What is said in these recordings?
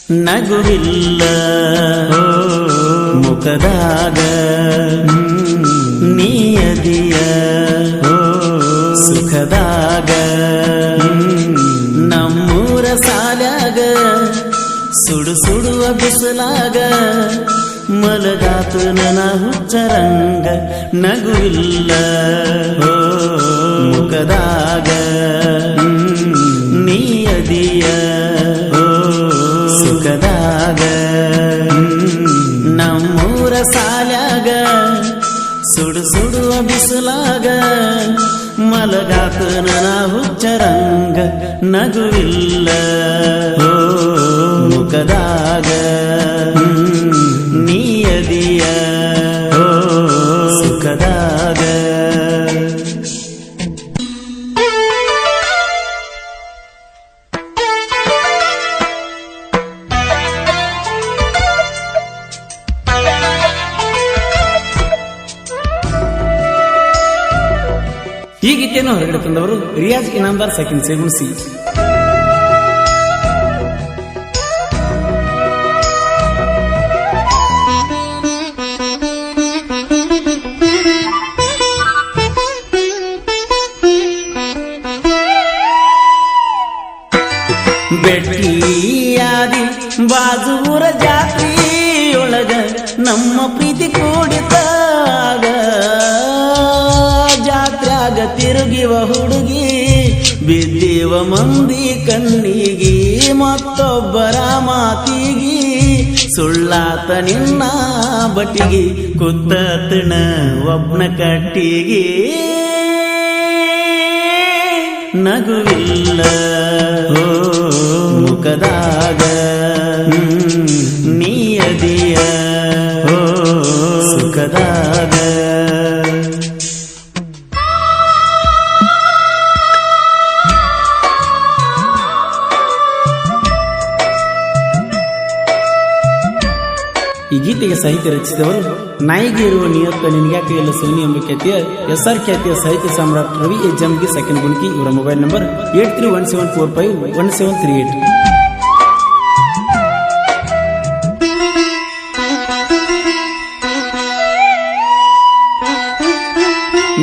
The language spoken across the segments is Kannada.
ನಗುವಿಲ್ಲ ಮುಖದಾಗ ನೀಯದಿಯ ಸುಖದಾಗ ನಮ್ಮೂರ ಸಾಲಾಗ ಸುಡು ಸುಡುವ ಬಿಸಿಲಾಗ ಮಲಗಾತು ನನ್ನ ಹುಚ್ಚರಂಗ ನಗುವಿಲ್ಲ ಮುಖದಾಗ ನೀಯದಿಯ ಸುಖದಾಗ ನಮ್ಮೂರ ಸಾಲಾಗ ಸುಡು ಸುಡುವ ಬಿಸಿಲಾಗ ಮಲಗಾತು ನನ್ನ ಹುಚ್ಚರಂಗ ನಗುವಿಲ್ಲ ಮುಖದಾಗ ನೀಯದಿಯ ಸುಖದಾಗ ಈ ಗೀತೆಯನ್ನು ಹೊರಗಡೆ ತಂದವರು ರಿಯಾಜ್ ಇನಾಮದಾರ್ ಸೆಕೆಂಡ್ ಸೇಗುಣಿಸಿ. ಬೆಟ್ಟಿಯಾದಿ ಬಾಜೂರ ಜಾತ್ರೆಯೊಳಗ ನಮ್ಮ ಪ್ರೀತಿ ಕೂಡಿತಾಗ ಜಾತ್ರ್ಯಾಗ ತಿರುಗಿವ ಹುಡುಗಿ ಬಿದ್ದಿವ ಮಂದಿ ಕಣ್ಣಿಗಿ ಮತ್ತೊಬ್ಬರ ಮಾತಿಗಿ ಸುಳ್ಳಾತ ನಿನ್ನ ಬಟ್ಟಿಗಿ ಕುತ್ತತಣ ಒಬ್ನ ಕಟ್ಟಿಗಿ ನಗುವಿಲ್ಲ ಮುಖದಾಗ ನೀಯದಿಯ ಸುಖದಾಗ ಈ ಗೀತೆಗೆ ಸಾಹಿತ್ಯ ರಚಿಸಿದವರು ನಾಯಿಗೆ ಇರುವ ನಿಯತ್ತ ನಿನಗ್ಯಾಕೆ ಎಲ್ಲ ಸೋನಿ ಎಂಬ ಖ್ಯಾತಿಯ SR ಖ್ಯಾತಿಯ ಸಾಹಿತ್ಯ ಸಾಮ್ರಾಟ್ ರವಿ ಎ ಜಮ್ಗಿ ಸೆಕೆಂಡ್ ಗುಣಿಕಿ. ಇವರ ಮೊಬೈಲ್ ನಂಬರ್ 8317451738.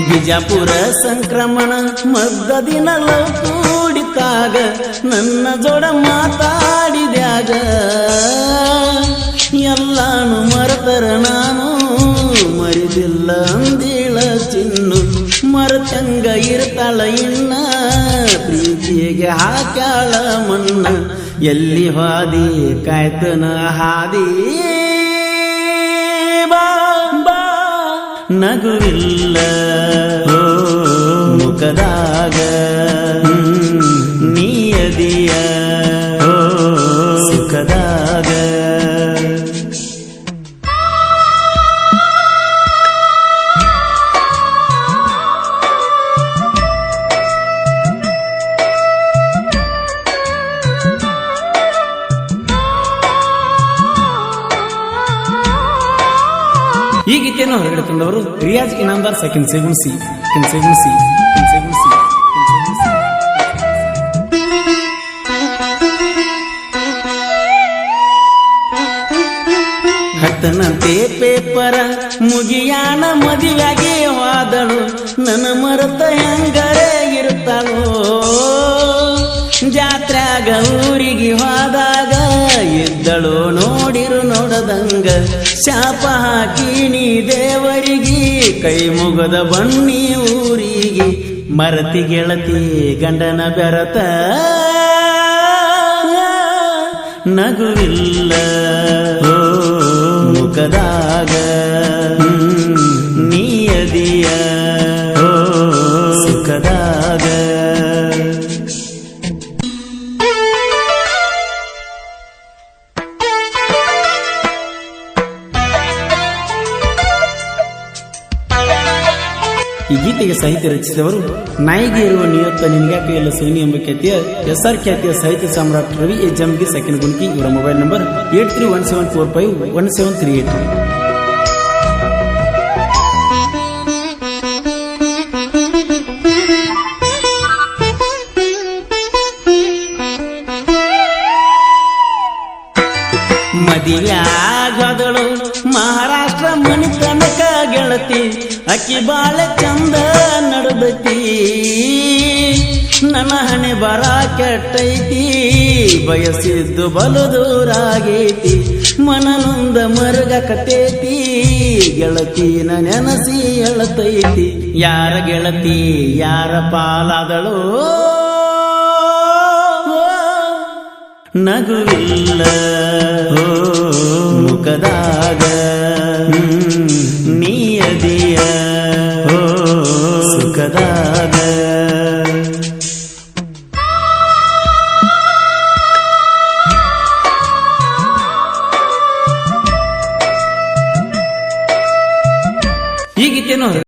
ಬಿಜಾಪುರ ಸಂಕ್ರಮಣ ಮದ್ದದಿನ ಲವ್ ಕೂಡಿತಾಗ ನನ್ನ ಜೋಡ ಮಾತಾಡಿದ್ಯಾಗ ಎಲ್ಲಾನು ಮರೆತರ ನಾನು ಮರಿದಿಲ್ಲ ಅಂದಿಳ ಚಿನ್ನು ಮರತಂಗ ಇರ್ತಾಳ ಇನ್ನ ಪ್ರೀತಿಗೆ ಹಾಕ್ಯಾಳ ಮನ್ನ ಎಲ್ಲಿ ಹಾದಿ ಕಾಯ್ತನ ಹಾದಿ ಬಾ ಬಾ ನಗುವಿಲ್ಲ ಮುಖದಾಗ ನೀಯದಿಯ ಸುಖದಾಗ ಈ ಗೀತೆಯನ್ನು ಹೊರಗಡೆ ತಂದವರು ರಿಯಾಜ್ ಇನಾಮದಾರ್ ಸೆಕೆಂಡ್ ಸೇಗುಣಿಸಿ. ಹತ್ತನಂತೆ ಪೇಪರ ಮುಗಿಯಾನ ಮದುವೆಗೆ ಹೋದಳು ನನ್ನ ಮರೆತ ಹೆಂಗರೇ ಇರುತ್ತಾಳೋ ಜಾತ್ರ್ಯಾಗ ಊರಿಗೆ ಹೋದಾಗ ಇದ್ದಳು ನೋಡಿರು ನೋಡದಂಗ ಶಾಪ ಹಾಕಿ ನೀ ದೇವರಿಗೆ ಕೈ ಮುಗದ ಬನ್ನಿ ಊರಿಗೆ ಮರತಿ ಗೆಳತಿ ಗಂಡನ ಬೆರತ ನಗುವಿಲ್ಲ ಮುಖದಾಗ ನೀಯದಿಯ ಸುಖದಾಗ ಈ ಗೀತೆಗೆ ಸಾಹಿತ್ಯ ರಚಿಸಿದವರು ನಾಯಿಗೆ ಇರುವ ನಿಯತ್ತ ನಿನಗ್ಯಾಕೆ ಎಲ್ಲ ಸೋನಿ ಎಂಬ ಖ್ಯಾತಿಯ SR ಖ್ಯಾತಿಯ ಸಾಹಿತ್ಯ ಸಾಮ್ರಾಟ್ ರವಿ ಎ ಜಮ್ಗಿ ಸೆಕೆಂಡ್ ಗುಣಿಕಿ. ಇವರ ಮೊಬೈಲ್ ನಂಬರ್ 8317451738. ಮದಿಯಾಗದಳು ಮಹಾರಾಷ್ಟ್ರ ಮನಿ ತನಕ ಗೆಳತಿ ಅಕ್ಕಿ ಬಾಳ ಚಂದ ನಡದತಿ ನನ್ನ ಹಣೆ ಬರ ಕೆಟ್ಟೈತಿ ಬಯಸಿದ್ದು ಬಲು ದೂರಾಗೈತಿ ಮನನೊಂದ ಮರುಗಕತೈತಿ ಗೆಳತಿನ ನೆನಸಿ ಎಳತೈತಿ ಯಾರ ಗೆಳತಿ ಯಾರ ಪಾಲಾದಳು ನಗುವಿಲ್ಲ ಮುಖದಾಗ ನೀಯದಿಯ ಸುಖದಾಗ ಈಗಿತ್ತೇನೋ